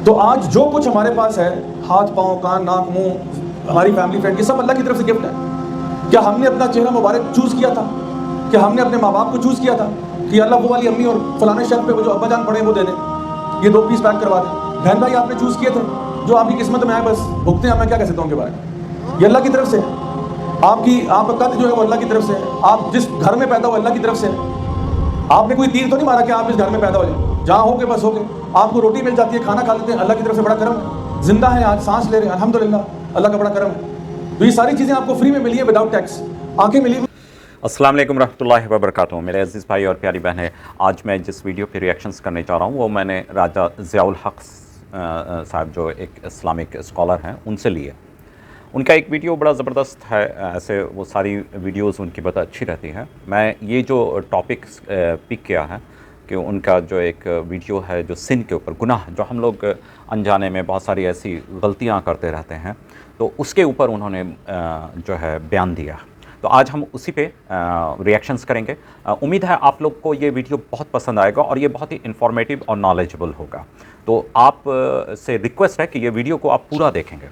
تو آج جو کچھ ہمارے پاس ہے، ہاتھ پاؤں کان ناک منہ ہماری فیملی فرینڈ، یہ سب اللہ کی طرف سے گفٹ ہے۔ کیا ہم نے اپنا چہرہ مبارک چوز کیا تھا؟ کہ ہم نے اپنے ماں باپ کو چوز کیا تھا کہ اللہ وہ والی امی اور فلانے شرط پہ وہ جو ابا جان پڑے وہ دے دیں، یہ 2 پیس پیک کروا دیں؟ بہن بھائی آپ نے چوز کیے تھے، جو آپ کی قسمت میں آئے بس بھگتے ہیں، اب میں کیا کہہ سکتا ہوں ان کے بارے میں؟ یہ اللہ کی طرف سے ہے۔ آپ کا قد جو ہے وہ اللہ کی طرف سے ہے، آپ جس گھر میں پیدا ہو اللہ کی طرف سے ہے۔ آپ نے کوئی تیر تو نہیں مارا کہ آپ اس گھر میں پیدا ہو جائیں، جہاں ہو گے بس ہو گے۔ آپ کو روٹی مل جاتی ہے، کھانا کھا لیتے ہیں، اللہ کی طرف سے بڑا کرم ہے۔ زندہ ہیں آج، سانس لے رہے ہیں، الحمدللہ، اللہ کا بڑا کرم ہے۔ تو یہ ساری چیزیں آپ کو فری میں ملی ہیں وداؤٹ ٹیکس، آنکھیں ملی۔ السلام علیکم رحمۃ اللہ وبرکاتہ۔ میرے عزیز بھائی اور پیاری بہنیں، آج میں جس ویڈیو پہ ریئیکشنز کرنے جا رہا ہوں وہ میں نے راجہ ضیاء الحق صاحب جو ایک اسلامک اسکالر ہیں ان سے لیے۔ ان کا ایک ویڈیو بڑا زبردست ہے، ایسے وہ ساری ویڈیوز ان کی بہت اچھی رہتی ہیں۔ میں یہ جو ٹاپک پک کیا ہے کہ ان کا جو ایک ویڈیو ہے جو سن کے اوپر، گناہ جو ہم لوگ انجانے میں بہت ساری ایسی غلطیاں کرتے رہتے ہیں، تو اس کے اوپر انہوں نے جو ہے بیان دیا۔ تو آج ہم اسی پہ ریئیکشنز کریں گے۔ امید ہے آپ لوگ کو یہ ویڈیو بہت پسند آئے گا اور یہ بہت ہی انفارمیٹیو اور نالجبل ہوگا۔ تو آپ سے ریکویسٹ ہے کہ یہ ویڈیو کو آپ پورا دیکھیں گے،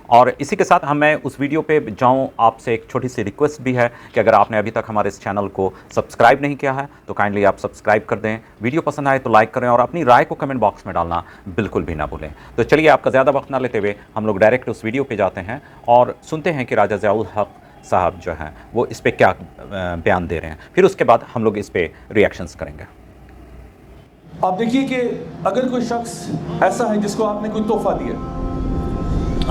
اور اسی کے ساتھ میں اس ویڈیو پہ جاؤں آپ سے ایک چھوٹی سی ریکویسٹ بھی ہے کہ اگر آپ نے ابھی تک ہمارے اس چینل کو سبسکرائب نہیں کیا ہے تو کائنڈلی آپ سبسکرائب کر دیں، ویڈیو پسند آئے تو لائک کریں اور اپنی رائے کو کمنٹ باکس میں ڈالنا بالکل بھی نہ بھولیں۔ تو چلیے آپ کا زیادہ وقت نہ لیتے ہوئے ہم لوگ ڈائریکٹ اس ویڈیو پہ جاتے ہیں اور سنتے ہیں کہ راجہ ضیاء الحق صاحب جو ہیں وہ اس پہ کیا بیان دے رہے ہیں، پھر اس کے بعد ہم لوگ اس پہ ریئیکشنز کریں گے۔ آپ دیکھیے کہ اگر کوئی شخص ایسا ہے جس کو آپ نے کوئی تحفہ دیا،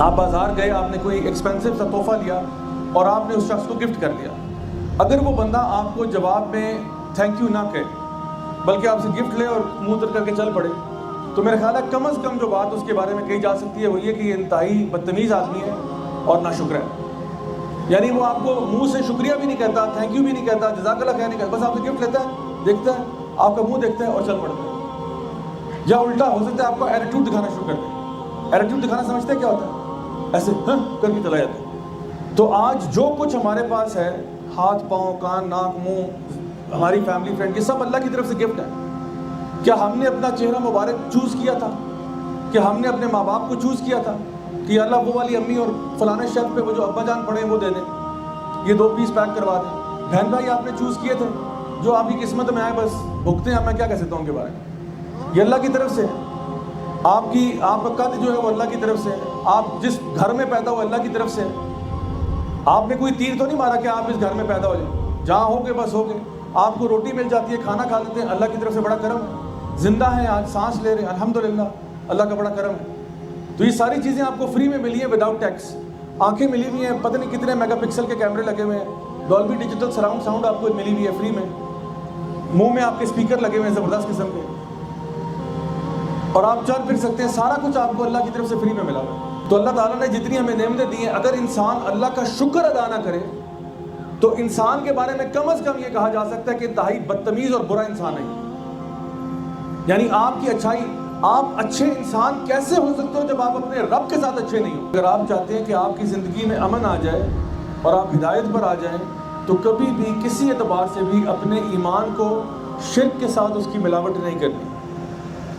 آپ بازار گئے، آپ نے کوئی ایکسپینسو سا تحفہ لیا اور آپ نے اس شخص کو گفٹ کر دیا، اگر وہ بندہ آپ کو جواب میں تھینک یو نہ کہے بلکہ آپ سے گفٹ لے اور منہ تر کر کے چل پڑے، تو میرا خیال ہے کم از کم جو بات اس کے بارے میں کہی جا سکتی ہے وہ یہ کہ یہ انتہائی بدتمیز آدمی ہے اور ناشکر ہے۔ یعنی وہ آپ کو منہ سے شکریہ بھی نہیں کہتا، تھینک یو بھی نہیں کہتا، جزاک اللہ خیر نہیں کہتا، بس آپ سے گفٹ لیتا ہے، دیکھتا ہے، آپ کا منہ دیکھتا ہے اور چل پڑتا ہے۔ یا الٹا ہو سکتا ہے آپ کو ایٹیٹیوڈ دکھانا شروع کر دے۔ ایٹیٹیوڈ دکھانا سمجھتے ہیں کیا ہوتا ہے؟ ایسے کر کے چلا جاتا ہے۔ تو آج جو کچھ ہمارے پاس ہے، ہاتھ پاؤں کان ناک منہ ہماری فیملی فرینڈ، یہ سب اللہ کی طرف سے گفٹ ہے۔ کیا ہم نے اپنا چہرہ مبارک چوز کیا تھا؟ کہ ہم نے اپنے ماں باپ کو چوز کیا تھا کہ اللہ وہ والی امی اور فلانے شرط پہ وہ جو ابا جان پڑے وہ دے دیں، یہ 2 پیس پیک کروا دیں؟ بہن بھائی آپ نے چوز کیے تھے، جو آپ کی قسمت میں آئے بس بھگتے ہیں، اب میں کیا کہہ سکتا ہوں ان کے بارے میں؟ یہ اللہ کی طرف سے ہے۔ آپ کا قد جو ہے وہ اللہ کی طرف سے ہے، آپ جس گھر میں پیدا ہو اللہ کی طرف سے ہے۔ آپ نے کوئی تیر تو نہیں مارا کہ آپ اس گھر میں پیدا ہو جائیں، جہاں ہو گے بس ہو گے۔ آپ کو روٹی مل جاتی ہے، کھانا کھا لیتے ہیں، اللہ کی طرف سے بڑا کرم ہے۔ زندہ ہیں آج، سانس لے رہے ہیں، الحمدللہ، اللہ کا بڑا کرم ہے۔ تو یہ ساری چیزیں آپ کو فری میں ملی ہیں وداؤٹ ٹیکس۔ آنکھیں ملی ہوئی ہیں، پتہ نہیں کتنے میگا پکسل کے کیمرے لگے ہوئے ہیں، ڈولبی ڈیجیٹل سراؤنڈ ساؤنڈ آپ کو ملی ہوئی ہے فری میں، منہ میں آپ کے اسپیکر لگے ہوئے ہیں زبردست قسم کے، اور آپ چل پھر سکتے ہیں، سارا کچھ آپ کو اللہ کی طرف سے فری میں ملا ہوا ہے۔ تو اللہ تعالیٰ نے جتنی ہمیں نعمتیں دی ہیں، اگر انسان اللہ کا شکر ادا نہ کرے تو انسان کے بارے میں کم از کم یہ کہا جا سکتا ہے کہ انتہائی بدتمیز اور برا انسان ہے۔ یعنی آپ کی اچھائی، آپ اچھے انسان کیسے ہو سکتے ہو جب آپ اپنے رب کے ساتھ اچھے نہیں ہو؟ اگر آپ چاہتے ہیں کہ آپ کی زندگی میں امن آ جائے اور آپ ہدایت پر آ جائیں تو کبھی بھی کسی اعتبار سے بھی اپنے ایمان کو شرک کے ساتھ اس کی ملاوٹ نہیں کرنی۔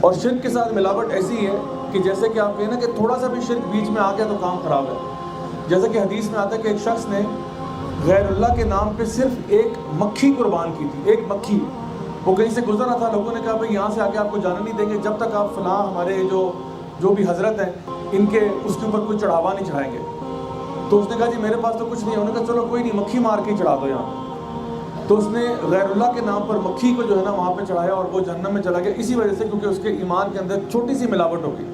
اور شرک کے ساتھ ملاوٹ ایسی ہے کہ جیسے کہ آپ کہیں نا کہ تھوڑا سا بھی شرک بیچ میں آ گیا تو کام خراب ہے۔ جیسا کہ حدیث میں آتا ہے کہ ایک شخص نے غیر اللہ کے نام پہ صرف ایک مکھی قربان کی تھی، ایک مکھی۔ وہ کہیں سے گزر رہا تھا، لوگوں نے کہا بھائی یہاں سے آگے آپ کو جانا نہیں دیں گے جب تک آپ فلاں ہمارے جو بھی حضرت ہیں ان کے اس کے اوپر کوئی چڑھاوا نہیں چڑھائیں گے۔ تو اس نے کہا جی میرے پاس تو کچھ نہیں ہے۔ انہوں نے کہا چلو کوئی نہیں، مکھی مار کے ہی چڑھا دو یہاں۔ تو اس نے غیر اللہ کے نام پر مکھی کو جو ہے نا وہاں پہ چڑھایا اور وہ جہنم میں چلا گیا، اسی وجہ سے کیونکہ اس کے ایمان کے اندر چھوٹی سی ملاوٹ ہو گئی۔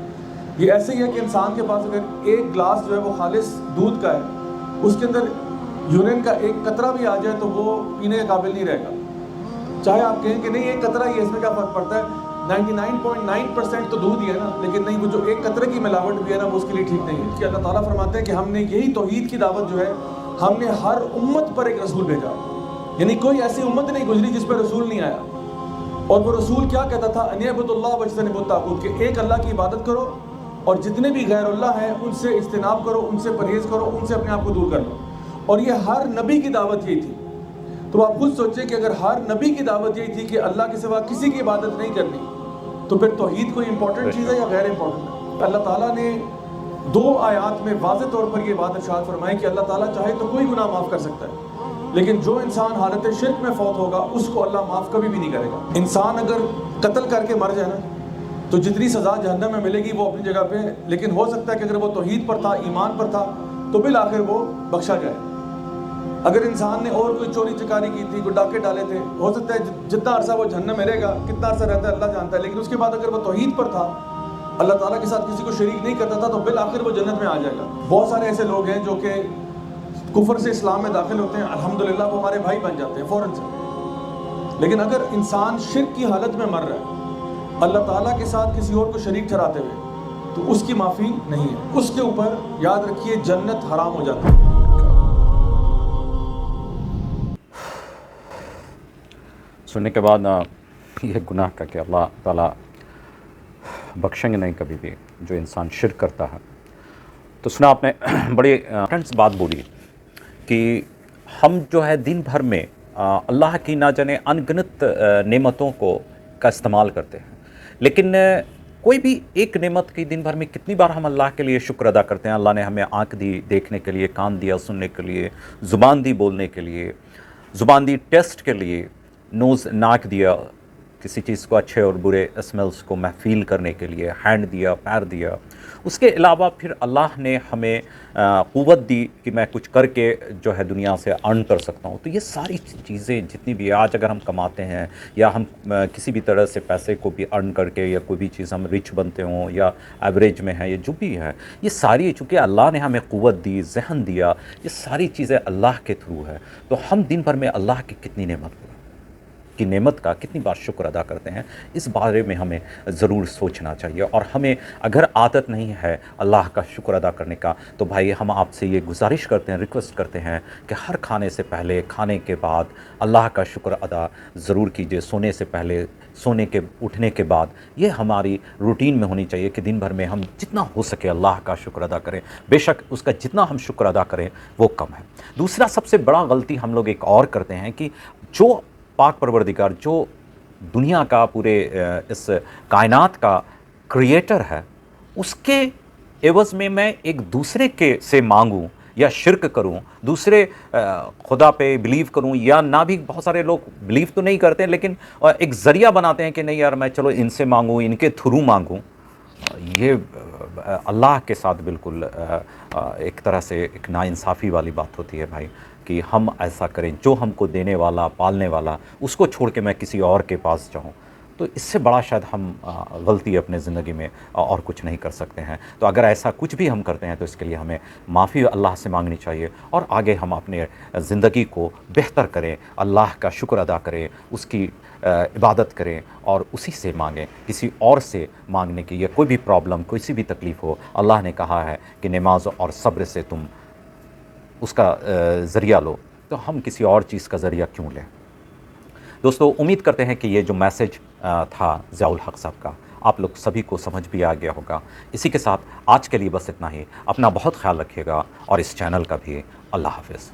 یہ ایسے ہی ہے کہ انسان کے پاس اگر ایک گلاس جو ہے وہ خالص دودھ کا ہے، اس کے اندر یورین کا ایک قطرہ بھی آ جائے تو وہ پینے کے قابل نہیں رہے گا، چاہے آپ کہیں کہ نہیں ایک قطرہ ہی ہے، اس میں کیا فرق پڑتا ہے، 99.9% تو دودھ ہی ہے نا، لیکن نہیں، وہ جو ایک قطرے کی ملاوٹ بھی ہے نا وہ اس کے لیے ٹھیک نہیں ہے۔ کہ اللہ تعالیٰ فرماتے ہیں کہ ہم نے یہی توحید کی دعوت جو ہے ہم نے ہر امت پر ایک رسول بھیجا، یعنی کوئی ایسی امت نہیں گزری جس پر رسول نہیں آیا۔ اور وہ رسول کیا کہتا تھا؟ ان اعبدوا اللہ واجتنبوا الطاغوت، کہ ایک اللہ کی عبادت کرو اور جتنے بھی غیر اللہ ہیں ان سے اجتناب کرو، ان سے پرہیز کرو، ان سے اپنے آپ کو دور کر لو۔ اور یہ ہر نبی کی دعوت یہی تھی۔ تو آپ خود سوچیں کہ اگر ہر نبی کی دعوت یہی تھی کہ اللہ کے سوا کسی کی عبادت نہیں کرنی، تو پھر توحید کوئی امپورٹنٹ چیز ہے یا غیر امپورٹنٹ ہے؟ اللہ تعالیٰ نے 2 آیات میں واضح طور پر یہ بات ارشاد فرمائی کہ اللہ تعالیٰ چاہے تو کوئی گناہ معاف کر سکتا ہے، لیکن جو انسان حالت شرک میں فوت ہوگا اس کو اللہ معاف کبھی بھی نہیں کرے گا۔ انسان اگر قتل کر کے مر جائے نا تو جتنی سزا جہنم میں ملے گی وہ اپنی جگہ پہ، لیکن ہو سکتا ہے کہ اگر وہ توحید پر تھا، ایمان پر تھا، تو بالآخر وہ بخشا جائے۔ اگر انسان نے اور کوئی چوری چکاری کی تھی، کوئی ڈاکے ڈالے تھے، ہو سکتا ہے جتنا عرصہ وہ جہنم میں رہے گا، کتنا عرصہ رہتا ہے اللہ جانتا ہے، لیکن اس کے بعد اگر وہ توحید پر تھا، اللہ تعالیٰ کے ساتھ کسی کو شریک نہیں کرتا تھا، تو بالآخر وہ جنت میں آ جائے گا۔ بہت سارے ایسے لوگ ہیں جو کہ کفر سے اسلام میں داخل ہوتے ہیں، الحمدللہ وہ ہمارے بھائی بن جاتے ہیں فوراً سے، لیکن اگر انسان شرک کی حالت میں مر رہا ہے اللہ تعالیٰ کے ساتھ کسی اور کو شریک ٹھہراتے ہوئے، تو اس کی معافی نہیں ہے، اس کے اوپر یاد رکھیے جنت حرام ہو جاتی ہے۔ سننے کے بعد یہ گناہ کا کہ اللہ تعالیٰ بخشیں گے نہیں کبھی بھی جو انسان شرک کرتا ہے، تو سنا آپ نے بڑی انٹینس بات بولی کہ ہم جو ہے دن بھر میں اللہ کی نہ جانے ان گنت نعمتوں کو کا استعمال کرتے ہیں، لیکن کوئی بھی ایک نعمت کی دن بھر میں کتنی بار ہم اللہ کے لیے شکر ادا کرتے ہیں۔ اللہ نے ہمیں آنکھ دی دیکھنے کے لیے، کان دیا سننے کے لیے، زبان دی بولنے کے لیے، زبان دی ٹیسٹ کے لیے، نوز ناک دیا کسی چیز کو اچھے اور برے اسمیلز کو محفیل کرنے کے لیے، ہینڈ دیا، پیر دیا۔ اس کے علاوہ پھر اللہ نے ہمیں قوت دی کہ میں کچھ کر کے جو ہے دنیا سے ارن کر سکتا ہوں۔ تو یہ ساری چیزیں جتنی بھی آج اگر ہم کماتے ہیں یا ہم کسی بھی طرح سے پیسے کو بھی ارن کر کے یا کوئی بھی چیز ہم رچ بنتے ہوں یا ایوریج میں ہیں یا جو بھی ہے، یہ ساری چونکہ اللہ نے ہمیں قوت دی، ذہن دیا، یہ ساری چیزیں اللہ کے تھرو ہے۔ تو ہم دن بھر میں اللہ کی کتنی نعمت کا کتنی بار شکر ادا کرتے ہیں، اس بارے میں ہمیں ضرور سوچنا چاہیے۔ اور ہمیں اگر عادت نہیں ہے اللہ کا شکر ادا کرنے کا، تو بھائی ہم آپ سے یہ گزارش کرتے ہیں، ریکویسٹ کرتے ہیں کہ ہر کھانے سے پہلے، کھانے کے بعد اللہ کا شکر ادا ضرور کیجیے، سونے سے پہلے، اٹھنے کے بعد۔ یہ ہماری روٹین میں ہونی چاہیے کہ دن بھر میں ہم جتنا ہو سکے اللہ کا شکر ادا کریں، بے شک اس کا جتنا ہم شکر ادا کریں وہ کم ہے۔ دوسرا سب سے بڑا غلطی ہم لوگ ایک اور کرتے ہیں کہ جو پاک پروردگار، جو دنیا کا، پورے اس کائنات کا کریٹر ہے، اس کے عوض میں میں ایک دوسرے کے سے مانگوں یا شرک کروں، دوسرے خدا پہ بلیو کروں یا نہ بھی۔ بہت سارے لوگ بلیو تو نہیں کرتے لیکن ایک ذریعہ بناتے ہیں کہ نہیں یار میں چلو ان سے مانگوں، ان کے تھرو مانگوں۔ یہ اللہ کے ساتھ بالکل ایک طرح سے ایک ناانصافی والی بات ہوتی ہے بھائی، کہ ہم ایسا کریں، جو ہم کو دینے والا، پالنے والا، اس کو چھوڑ کے میں کسی اور کے پاس جاؤں، تو اس سے بڑا شاید ہم غلطی اپنے زندگی میں اور کچھ نہیں کر سکتے ہیں۔ تو اگر ایسا کچھ بھی ہم کرتے ہیں تو اس کے لیے ہمیں معافی اللہ سے مانگنی چاہیے، اور آگے ہم اپنے زندگی کو بہتر کریں، اللہ کا شکر ادا کریں، اس کی عبادت کریں اور اسی سے مانگیں، کسی اور سے مانگنے کی یا کوئی بھی پرابلم، کسی بھی تکلیف ہو، اللہ نے کہا ہے کہ نماز اور صبر سے تم اس کا ذریعہ لو، تو ہم کسی اور چیز کا ذریعہ کیوں لیں؟ دوستو امید کرتے ہیں کہ یہ جو میسج تھا ضیاء الحق صاحب کا آپ لوگ سبھی کو سمجھ بھی آ گیا ہوگا۔ اسی کے ساتھ آج کے لیے بس اتنا ہی۔ اپنا بہت خیال رکھیے گا اور اس چینل کا بھی۔ اللہ حافظ۔